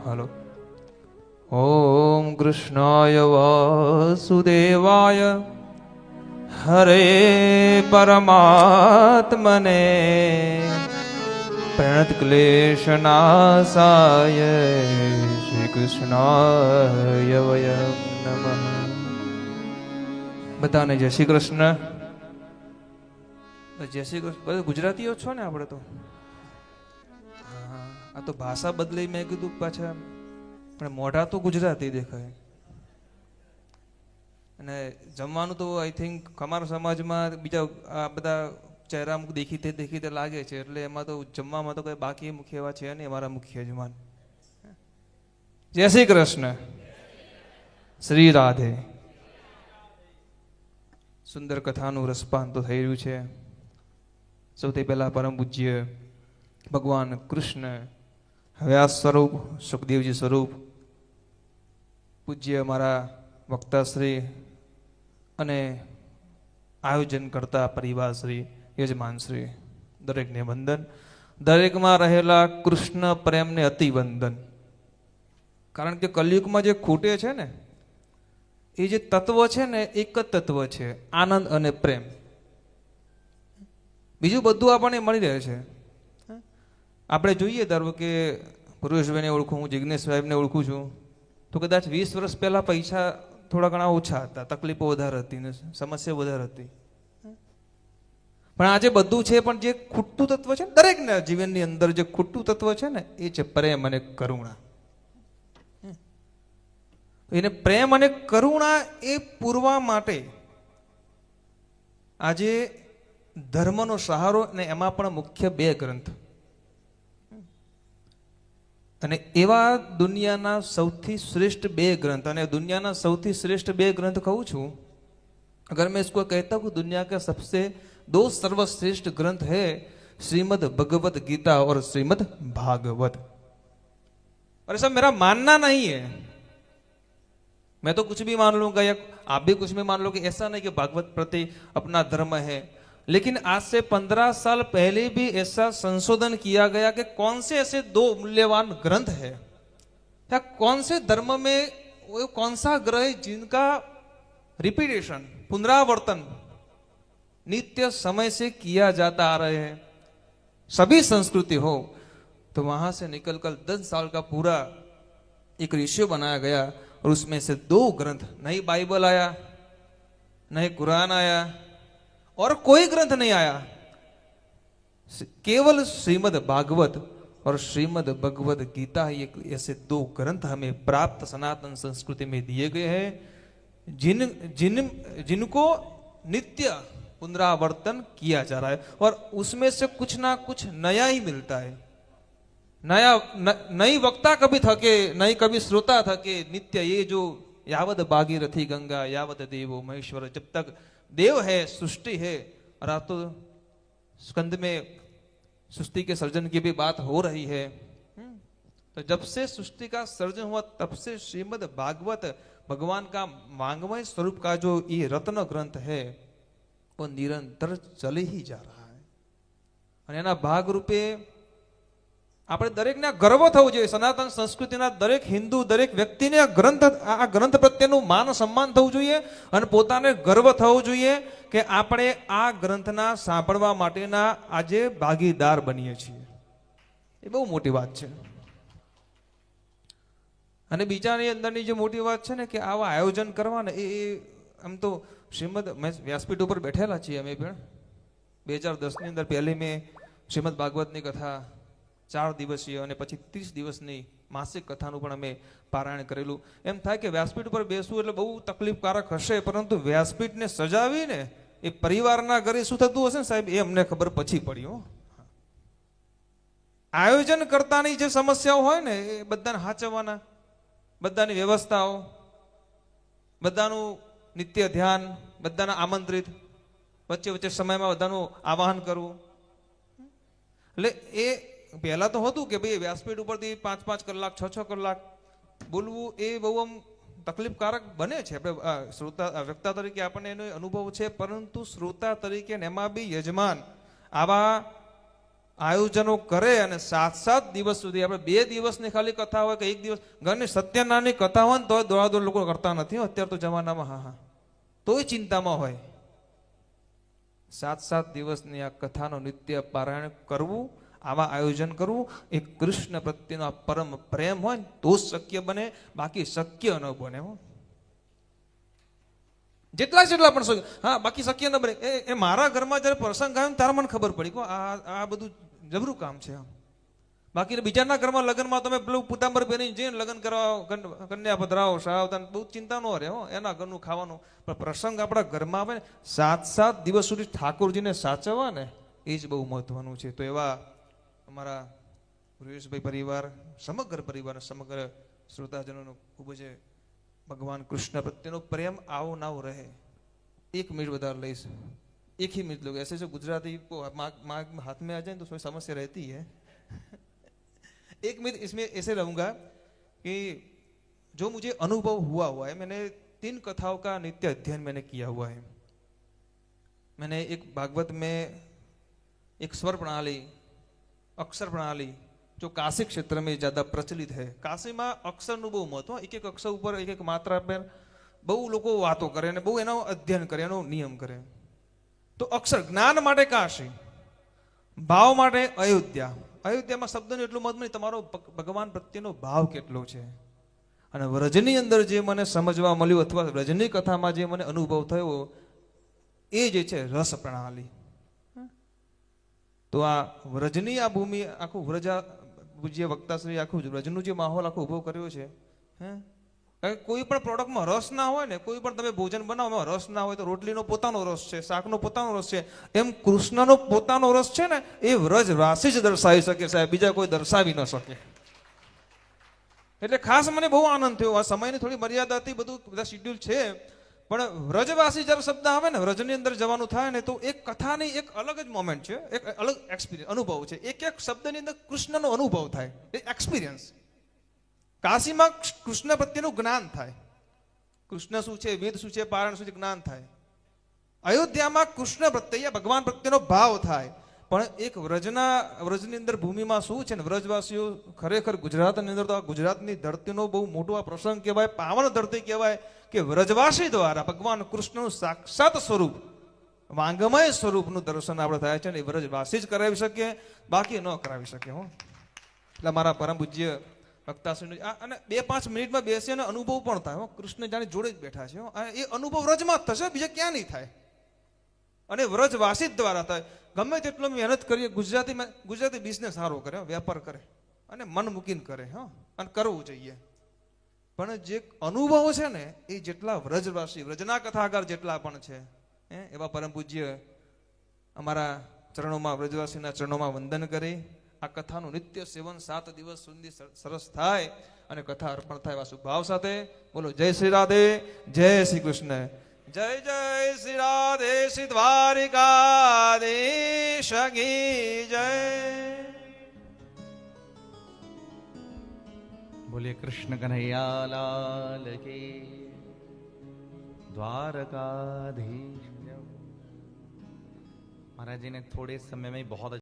હાલો. ઓમ કૃષ્ણાય વાસુદેવાય હરે પરમાત્મને પ્રણત ક્લેશનાશાય શ્રી કૃષ્ણાય વયમ નમઃ. બધાને જય શ્રી કૃષ્ણ. જય શ્રી કૃષ્ણ. બધા ગુજરાતીઓ છો ને આપણે તો? હા, આ તો ભાષા બદલાઈ. મેં કીધું પાછા પણ મોઢા તો ગુજરાતી દેખાય. અને જમવાનું તો આઈ થિંક અમારા સમાજમાં બીજા આ બધા ચહેરા દેખીતે લાગે છે, એટલે એમાં તો જમવામાં તો કઈ બાકી મુખ્ય એવા છે નહીં અમારા મુખ્ય યજમાન. જય શ્રી કૃષ્ણ. શ્રી રાધે. સુંદર કથાનું રસપાન તો થઈ રહ્યું છે. સૌથી પહેલા પરમ પૂજ્ય ભગવાન કૃષ્ણ વ્યાસ સ્વરૂપ, સુખદેવજી સ્વરૂપ, પૂજ્ય મારા વક્તાશ્રી અને આયોજન કરતા પરિવારશ્રી, યજમાનશ્રી, દરેકને વંદન. દરેકમાં રહેલા કૃષ્ણ પ્રેમને અતિ વંદન. કારણ કે કલયુગમાં જે ખૂટે છે ને એ જે તત્વ છે ને, એક જ તત્વ છે, આનંદ અને પ્રેમ. બીજું બધું આપણને મળી રહે છે. આપણે જોઈએ ધારો કે પુરુષભાઈને ઓળખું, હું જિગ્નેશ સાહેબને ઓળખું છું, તો કદાચ 20 વર્ષ પહેલા પૈસા થોડા ઘણા ઓછા હતા, તકલીફો વધારે હતી ને સમસ્યા વધારે હતી. પણ આજે બધું છે, પણ જે ખૂટતું તત્વ છે ને દરેકના જીવનની અંદર, જે ખૂટતું તત્વ છે ને એ છે પ્રેમ અને કરુણા. એને પ્રેમ અને કરુણા એ પૂરવા માટે આજે ધર્મનો સહારો, ને એમાં પણ મુખ્ય 2 ગ્રંથ. અને એવા દુનિયાના સૌથી શ્રેષ્ઠ 2 ગ્રંથ, અને દુનિયાના સૌથી શ્રેષ્ઠ 2 ગ્રंथ कहूँ छू, अगर मैं इसको कहता हूँ दुनिया का सबसे 2 सर्वश्रेष्ठ ग्रंथ है श्रीमद् भगवत गीता और श्रीमद् भागवत. और सब मेरा मानना नहीं है, मैं तो कुछ भी मान लूंगा या आप भी कुछ भी मान लो, कि ऐसा नहीं कि भागवत प्रति अपना धर्म है. लेकिन आज से 15 साल पहले भी ऐसा संशोधन किया गया कि कौन से ऐसे 2 मूल्यवान ग्रंथ है, या कौन से धर्म में वो कौन सा ग्रह है जिनका रिपीटेशन, पुनरावर्तन नित्य समय से किया जाता आ रहे हैं. सभी संस्कृति हो तो वहां से निकलकर 10 साल का पूरा एक रेशियो बनाया गया, और उसमें से 2 ग्रंथ, नहीं बाइबल आया, नहीं कुरान आया, और कोई ग्रंथ नहीं आया, केवल श्रीमद् भागवत और श्रीमद् भगवत गीता ही एक ऐसे 2 ग्रंथ हमें प्राप्त सनातन संस्कृति में दिए गए हैं, जिनको नित्य पुनरावर्तन किया जा रहा है. और उसमें से कुछ ना कुछ नया ही मिलता है. नई वक्ता कभी थके, नई कभी श्रोता थके. नित्य ये जो यावत भागीरथी गंगा यावत देवो महेश्वर, जब तक देव है, सृष्टि है, और आप तो स्कंद में सृष्टि के सर्जन की भी बात हो रही है. तो जब से सृष्टि का सर्जन हुआ तब से श्रीमद् भागवत भगवान का वांग्मय स्वरूप का जो ये रत्न ग्रंथ है वो निरंतर चल ही जा रहा है. और एना भाग रूपे આપણે દરેકને ગર્વ થવું જોઈએ. સનાતન સંસ્કૃતિના દરેક હિન્દુ, દરેક વ્યક્તિને આ ગ્રંથ પ્રત્યેનું માન સન્માન થવું જોઈએ, અને પોતાને ગર્વ થવો જોઈએ કે આપણે આ ગ્રંથના સાંભળવા માટેના આજે ભાગીદાર બનીએ છીએ. એ બહુ મોટી વાત છે. અને બીજાની અંદરની જે મોટી વાત છે ને, કે આવા આયોજન કરવા ને, એ આમ તો શ્રીમદ વ્યાસપીઠ ઉપર બેઠેલા છીએ અમે પણ. 2010ની અંદર પહેલી મેં શ્રીમદ ભાગવતની કથા 4 દિવસીય અને પછી 30 દિવસની માસિક કથાનું પણ અમે પારાયણ કરેલું. એમ થાય કે વ્યાસપીઠ ઉપર બેસવું એટલે બહુ તકલીફકારક હશે, પરંતુ વ્યાસપીઠને સજાવીને એ પરિવારના ઘરે શું થતું હશે ને સાહેબ, એ અમને ખબર પછી પડી. આયોજન કરતાની જે સમસ્યાઓ હોય ને, એ બધાને હાચવવાના, બધાની વ્યવસ્થાઓ, બધાનું નિત્ય ધ્યાન, બધાના આમંત્રિત, વચ્ચે વચ્ચે સમયમાં બધાનું આવાહન કરવું. એટલે એ પહેલા તો હતું કે ભાઈ વ્યાસપીઠ ઉપરથી 5-5 કલાક 6-6 કલાક બોલવું એ બહુ આમ તકલીફકારક બને છે. આપણે શ્રોતા વક્તા તરીકે આપણને એનો અનુભવ છે, પરંતુ શ્રોતા તરીકે એમાં બી યજમાન આવા આયોજનો કરે અને 7 દિવસ સુધી, આપણે 2 દિવસની ખાલી કથા હોય કે 1 દિવસ, ઘરની સત્યનારાયણની કથા હોય ને તો દોડાદોડ લોકો કરતા નથી અત્યારે તો જમાનામાં. હા, તોય ચિંતામાં હોય. 7 દિવસની આ કથાનો નિત્ય પારાયણ કરવું, આવા આયોજન કરવું, એ કૃષ્ણ પ્રત્યેનો આ પરમ પ્રેમ હોય ને તો જ શક્ય બને, બાકી શક્ય ન બને. જેટલા પણ શક્ય, હા, બાકી શક્ય ન બને. એ મારા ઘરમાં જયારે પ્રસંગ આવ્યો ને ત્યારે મને ખબર પડી કે આ બધું જબરું કામ છે. બાકી બીજાના ઘરમાં લગ્નમાં તમે પેલું પુતાંબર પહેરીને જઈને લગ્ન કરવા, કન્યા પધરાવો, સાવધાન, બહુ ચિંતા ન રહે એના ઘરનું ખાવાનું. પણ પ્રસંગ આપણા ઘરમાં આવે ને 7 દિવસ સુધી ઠાકોરજીને સાચવવા ને એ જ બહુ મહત્વનું છે. તો એવા અમારા સુરેશભાઈ પરિવાર, સમગ્ર પરિવાર, સમગ્ર શ્રોતાજનોનો ખૂબ જ ભગવાન કૃષ્ણ પ્રત્યેનો પ્રેમ આવો નાવો રહે. 1 મિનિટ વધારે લઈશ, 1 ही मिनट लोग ऐसे जो गुजराती को हाथ में आ जाए तो थोड़ी समस्या रहती है. 1 मिनट इसमें ऐसे रहूंगा कि जो मुझे अनुभव हुआ है, मैंने 3 कथाओं का नित्य अध्ययन मैंने किया हुआ है. मैंने एक भागवत में एक स्वर प्रणाली, अक्षर प्रणाली जो काशी क्षेत्र में ज्यादा प्रचलित है. काशी में अक्षर નું બહુ મહત્વ, એક અક્ષર ઉપર એક માત્રા પર બહુ લોકો વાતો કરે અને બહુ એનો અધ્યયન કરે, એનો નિયમ કરે. તો અક્ષર જ્ઞાન માટે કાશી, ભાવ માટે અયોધ્યા. અયોધ્યામાં શબ્દનું એટલું મહત્વ નહીં, તમારો ભગવાન પ્રત્યેનો ભાવ કેટલો છે. અને વ્રજની અંદર જે મને સમજવા મળ્યું અથવા વ્રજની કથામાં જે મને અનુભવ થયો એ જે છે રસ પ્રણાલી. તો આ વ્રજની આ ભૂમિ, આખું વ્રજા પૂજ્ય વક્તાશ્રી આખું વ્રજનું જે માહોલ આખો ઉભો કર્યો છે. કોઈ પણ પ્રોડક્ટમાં રસ ના હોય ને, કોઈ પણ તમે ભોજન બનાવો રસ ના હોય તો રોટલીનો પોતાનો રસ છે, શાકનો પોતાનો રસ છે, એમ કૃષ્ણનો પોતાનો રસ છે ને એ વ્રજ રાશિ જ દર્શાવી શકે સાહેબ, બીજા કોઈ દર્શાવી ન શકે. એટલે ખાસ મને બહુ આનંદ થયો. આ સમયની થોડી મર્યાદાથી બધું બધા શિડ્યુલ છે, પણ વ્રજવાસી જ્યારે શબ્દ આવે ને, વ્રજની અંદર જવાનું થાય ને તો એક કથાની એક અલગ જ મોમેન્ટ છે, એક અલગ એક્સપિરિયન્સ, અનુભવ છે. એક શબ્દની અંદર કૃષ્ણનો અનુભવ થાય, એ એક્સપિરિયન્સ. કાશીમાં કૃષ્ણ પ્રત્યેનું જ્ઞાન થાય, કૃષ્ણ શું છે, વેદ શું છે, પારાયણ શું છે, જ્ઞાન થાય. અયોધ્યામાં કૃષ્ણ પ્રત્યે, ભગવાન પ્રત્યેનો ભાવ થાય. પણ એક વ્રજની અંદર ભૂમિમાં શું છે ને, વ્રજવાસીઓ ખરેખર ગુજરાતની અંદર તો આ ગુજરાતની ધરતીનો બહુ મોટો આ પ્રસંગ કહેવાય, પાવન ધરતી કહેવાય કે વ્રજવાસી દ્વારા ભગવાન કૃષ્ણનું સાક્ષાત સ્વરૂપ, વાંગમય સ્વરૂપનું દર્શન આપણે થાય છે ને એ વ્રજવાસી જ કરાવી શકીએ, બાકી ન કરાવી શકે. એટલે મારા પરમ પૂજ્ય વક્તાશ્રીનું અને 2-5 મિનિટમાં બેસીને અનુભવ પણ થાય. કૃષ્ણ જાણે જોડે જ બેઠા છે, એ અનુભવ વ્રજમાં જ થશે, બીજે ક્યાં નહીં થાય. અને વ્રજવાસી જ દ્વારા થાય. ગમે તેટલો મહેનત કરીએ, ગુજરાતી બિઝનેસ સારો કરે, વેપાર કરે અને મન મૂકીને કરે, અને કરવું જોઈએ. પણ જે અનુભવ છે ને એ જેટલા વ્રજવાસી, વ્રજના કથાકાર જેટલા પણ છે, એવા પરમ પૂજ્ય અમારા ચરણોમાં, વ્રજવાસીના ચરણોમાં વંદન કરી આ કથાનું નિત્ય સેવન 7 દિવસ સુધી સરસ થાય અને કથા અર્પણ થાય એવા શુભભાવ સાથે બોલો જય શ્રી રાધે, જય શ્રી કૃષ્ણ, જય જય શ્રી રાધે, શ્રી દ્વારિકાધીશ કી જય. બોલે કૃષ્ણ કનૈયા લાલ કી, દ્વારકાધીશ. महाराज जी ने थोड़े समय में बहुत